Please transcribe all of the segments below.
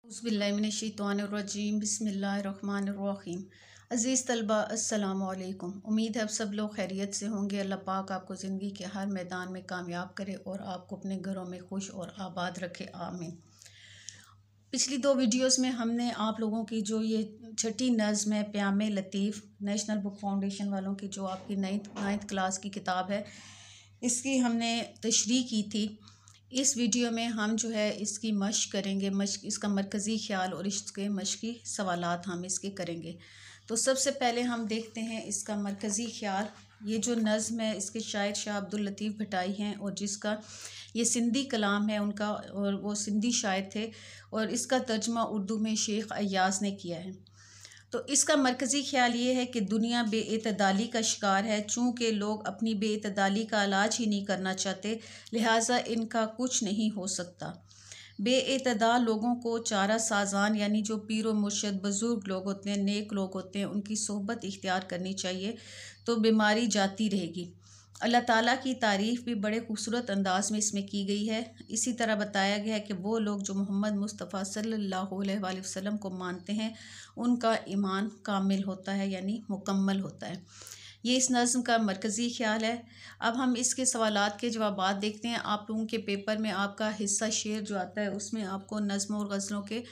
उज़्बिल्लाहिमिनश्शैतानिर्रजीम बिस्मिल्लाहिर्रहमानिर्रहीम। अज़ीज़ तलबा अस्सलामु अलैकुम। उम्मीद है अब सब लोग खैरियत से होंगे। अल्लाह पाक आपको ज़िंदगी के हर मैदान में कामयाब करे और आपको अपने घरों में खुश और आबाद रखे, आमीन। पिछली दो वीडियोस में हमने आप लोगों की जो ये छठी नज़्म है प्यामे लतीफ़, नेशनल बुक फाउंडेशन वालों की जो आपकी नाइन्थ क्लास की किताब है, इसकी हमने तशरीह की थी। इस वीडियो में हम जो है इसकी मश्क करेंगे, इसका मरकज़ी ख्याल और इसके मश्की सवालात हम इसके करेंगे। तो सबसे पहले हम देखते हैं इसका मरकज़ी ख्याल। ये जो नज़्म है इसके शायर शाह अब्दुल लतीफ़ भटाई हैं और जिसका ये सिंधी कलाम है उनका, और वो सिंधी शायर थे और इसका तर्जुमा उर्दू में शेख अय्याज़ ने किया है। तो इसका मरकज़ी ख्याल ये है कि दुनिया बेइतदाली का शिकार है। चूँकि लोग अपनी बेइतदाली का इलाज ही नहीं करना चाहते, लिहाजा इनका कुछ नहीं हो सकता। बेइतदाल लोगों को चारा साजान यानी जो पीर व मुर्शद बुज़ुर्ग लोग होते हैं, नेक लोग होते हैं, उनकी सोहबत इख्तियार करनी चाहिए, तो बीमारी जाती रहेगी। अल्लाह ताला की तारीफ़ भी बड़े खूबसूरत अंदाज में इसमें की गई है। इसी तरह बताया गया है कि वो लोग जो मोहम्मद मुस्तफ़ा सल्लल्लाहु अलैहि वसल्लम को मानते हैं उनका ईमान कामिल होता है, यानी मुकम्मल होता है। ये इस नज़्म का मरकज़ी ख्याल है। अब हम इसके सवालात के जवाबात देखते हैं। आप लोगों के पेपर में आपका हिस्सा शेर जो आता है उसमें आपको नज़्मों और गज़लों के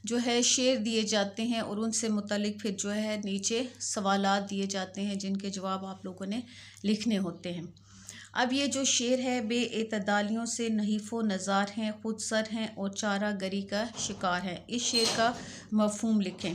जो है शेर दिए जाते हैं और उनसे मुतालिक फिर जो है नीचे सवालात दिए जाते हैं जिनके जवाब आप लोगों ने लिखने होते हैं। अब ये जो शेर है, बेइतदालियों से नहीफ़ो नज़ार हैं, खुद सर हैं और चारा गरी का शिकार है। इस शेर का मफ़हूम लिखें।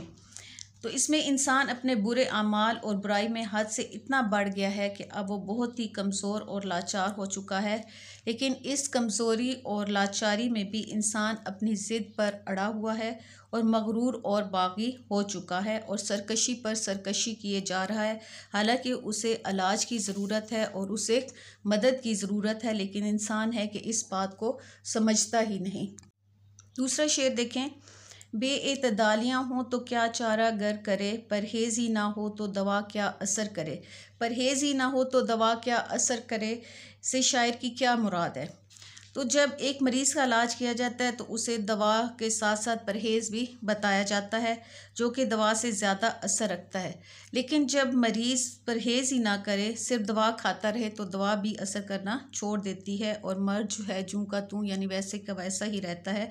तो इसमें इंसान अपने बुरे अमाल और बुराई में हद से इतना बढ़ गया है कि अब वो बहुत ही कमज़ोर और लाचार हो चुका है। लेकिन इस कमज़ोरी और लाचारी में भी इंसान अपनी ज़िद पर अड़ा हुआ है और मगरूर और बागी हो चुका है और सरकशी पर सरकशी किए जा रहा है। हालांकि उसे इलाज की ज़रूरत है और उसे मदद की ज़रूरत है, लेकिन इंसान है कि इस बात को समझता ही नहीं। दूसरा शेर देखें। बेइतदालियाँ हों तो क्या चारा गर करे, परहेज़ ही ना हो तो दवा क्या असर करे। परहेज़ ही ना हो तो दवा क्या असर करे से शायर की क्या मुराद है। तो जब एक मरीज़ का इलाज किया जाता है तो उसे दवा के साथ साथ परहेज़ भी बताया जाता है जो कि दवा से ज़्यादा असर रखता है। लेकिन जब मरीज़ परहेज़ ही ना करे, सिर्फ दवा खाता रहे, तो दवा भी असर करना छोड़ देती है और मर्ज जो है जूं का तूं यानी वैसे का वैसा ही रहता है।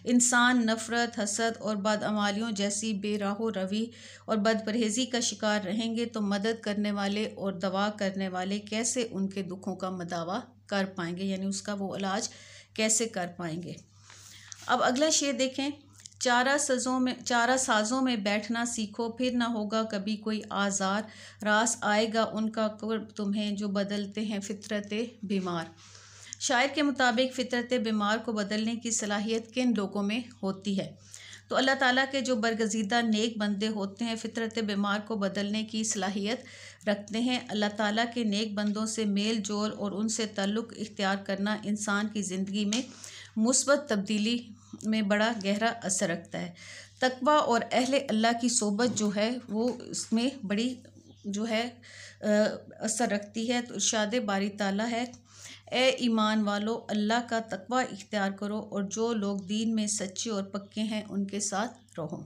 इंसान नफ़रत, हसद और बदअमालियों जैसी बेराहो रवी और बदपरहेज़ी का शिकार रहेंगे तो मदद करने वाले और दवा करने वाले कैसे उनके दुखों का मदावा कर पाएंगे, यानी उसका वो इलाज कैसे कर पाएंगे। अब अगला शेर देखें। चारा साज़ों में बैठना सीखो, फिर ना होगा कभी कोई आज़ार, रास आएगा उनका कुर्ब तुम्हें जो बदलते हैं फितरते बीमार। शायर के मुताबिक फ़ितरत बीमार को बदलने की सलाहियत किन लोगों में होती है। तो अल्लाह ताला के जो बरगज़ीदा नेक बंदे होते हैं फ़ितरत बीमार को बदलने की सलाहियत रखते हैं। अल्लाह ताला के नेक बंदों से मेल जोल और उनसे ताल्लुक़ इख्तियार करना इंसान की ज़िंदगी में मुस्बत तब्दीली में बड़ा गहरा असर रखता है। तक़वा और अहले अल्लाह की सोबत जो है वो इसमें बड़ी जो है असर रखती है। तो इरशाद बारी ताला है, ए ईमान वालो अल्लाह का तक़वा इख्तियार करो और जो लोग दीन में सच्चे और पक्के हैं उनके साथ रहो।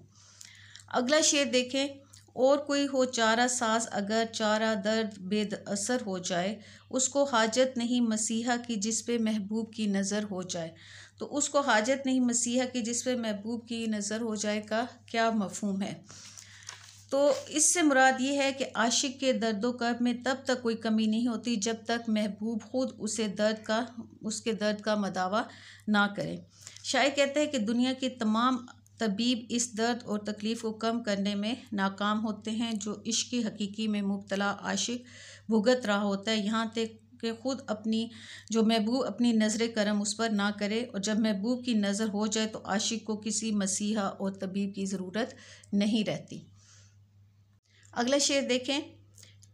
अगला शेर देखें। और कोई हो चारा साज अगर चारा दर्द बेअसर हो जाए, उसको हाजत नहीं मसीहा की जिस पे महबूब की नज़र हो जाए। तो उसको हाजत नहीं मसीहा की जिस पे महबूब की नज़र हो जाए का क्या मफ़हूम है। तो इससे मुराद ये है कि आशिक के दर्दो कर्ब में तब तक कोई कमी नहीं होती जब तक महबूब खुद उसके दर्द का मदावा ना करे। शायर कहते हैं कि दुनिया के तमाम तबीब इस दर्द और तकलीफ़ को कम करने में नाकाम होते हैं जो इश्क हकीकी में मुब्तला आशिक भुगत रहा होता है, यहाँ तक कि खुद अपनी जो महबूब अपनी नज़र करम उस पर ना करे, और जब महबूब की नज़र हो जाए तो आशिक को किसी मसीहा और तबीब की ज़रूरत नहीं रहती। अगला शेर देखें।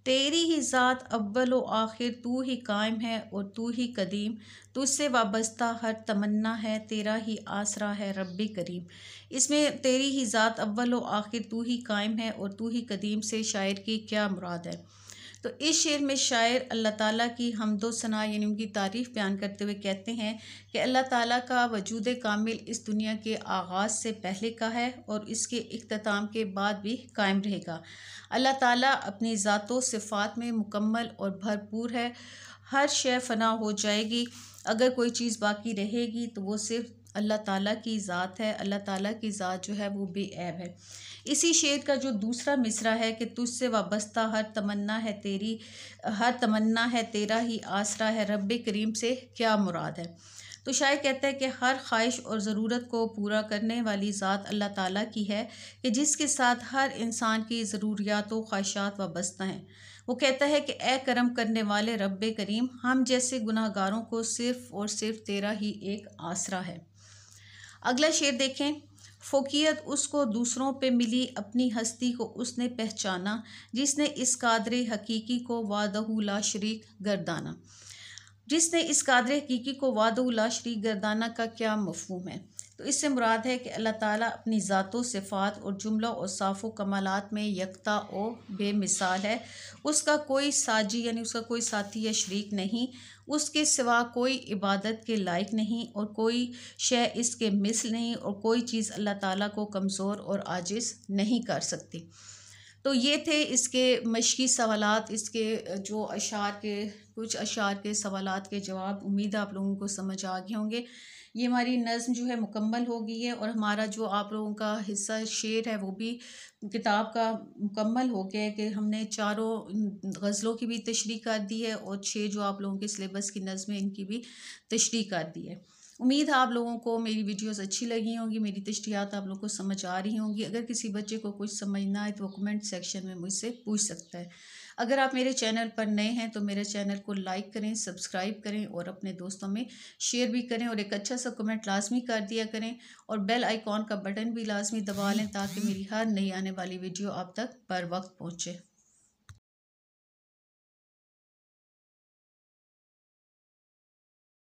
तेरी ही ज़ात अव्वल व आखिर, तू ही कायम है और तू ही कदीम, तुझसे वाबस्ता हर तमन्ना है, तेरा ही आसरा है रब्बी करीम। इसमें तेरी ही ज़ात अव्वल व आखिर, तू ही कायम है और तू ही कदीम से शायर की क्या मुराद है। तो इस शेर में शायर अल्लाह ताला की हम्दो सना यानी उनकी तारीफ़ बयान करते हुए कहते हैं कि अल्लाह ताला का वजूद कामिल इस दुनिया के आगाज़ से पहले का है और इसके इख्तिताम के बाद भी कायम रहेगा। अल्लाह ताला अपनी ज़ातो सिफ़ात में मुकम्मल और भरपूर है। हर शय फ़ना हो जाएगी, अगर कोई चीज़ बाकी रहेगी तो वो सिर्फ़ अल्लाह ताला की ज़ात है। अल्लाह ताला की ज़ात जो है वो बेऐब है। इसी शेर का जो दूसरा मिसरा है कि तुझसे वाबस्ता हर तमन्ना है तेरी, हर तमन्ना है तेरा ही आसरा है, रब्बे करीम से क्या मुराद है। तो शायर कहता है कि हर ख्वाहिश और ज़रूरत को पूरा करने वाली ज़ात अल्लाह ताला की है कि जिसके साथ हर इंसान की ज़रूरियात व ख्वाहिशात वाबस्ता हैं। वो कहता है कि ए करम करने वाले रब्बे करीम, हम जैसे गुनाहगारों को सिर्फ़ और सिर्फ तेरा ही एक आसरा है। अगला शेर देखें। फ़ोकियत उसको दूसरों पे मिली, अपनी हस्ती को उसने पहचाना, जिसने इस कादरे हकीकी को वादहू ला शरीक गर्दाना। जिसने इस कादरे हकीकी को वादहू ला शरीक गर्दाना का क्या मफ़हूम है। तो इससे मुराद है कि अल्लाह ताला अपनी ज़ातो सिफ़ात और जुमला और साफ़ो कमालात में यकता और बेमिसाल है। उसका कोई साजी यानी उसका कोई साथी या शरीक नहीं, उसके सिवा कोई इबादत के लायक नहीं और कोई शय इसके मिसल नहीं और कोई चीज़ अल्लाह ताला को कमज़ोर और आजिज़ नहीं कर सकती। तो ये थे इसके मशक़ी सवालात, इसके जो अशार के कुछ अशार के सवालात के जवाब। उम्मीद है आप लोगों को समझ आ गए होंगे। ये हमारी नज़्म जो है मुकम्मल हो गई है और हमारा जो आप लोगों का हिस्सा शेर है वो भी किताब का मुकम्मल हो गया है कि हमने चारों गज़लों की भी तशरीह कर दी है और 6 जो आप लोगों के सिलेबस की नज़्में इनकी भी तशरीह कर दी है। उम्मीद है आप लोगों को मेरी वीडियोस अच्छी लगी होंगी, मेरी तशरीहात आप लोगों को समझ आ रही होंगी। अगर किसी बच्चे को कुछ समझ ना आए तो वो कमेंट सेक्शन में मुझसे पूछ सकता है। अगर आप मेरे चैनल पर नए हैं तो मेरे चैनल को लाइक करें, सब्सक्राइब करें और अपने दोस्तों में शेयर भी करें और एक अच्छा सा कमेंट लाजमी कर दिया करें और बेल आइकॉन का बटन भी लाजमी दबा लें ताकि मेरी हर नई आने वाली वीडियो आप तक बर वक्त पहुँचे।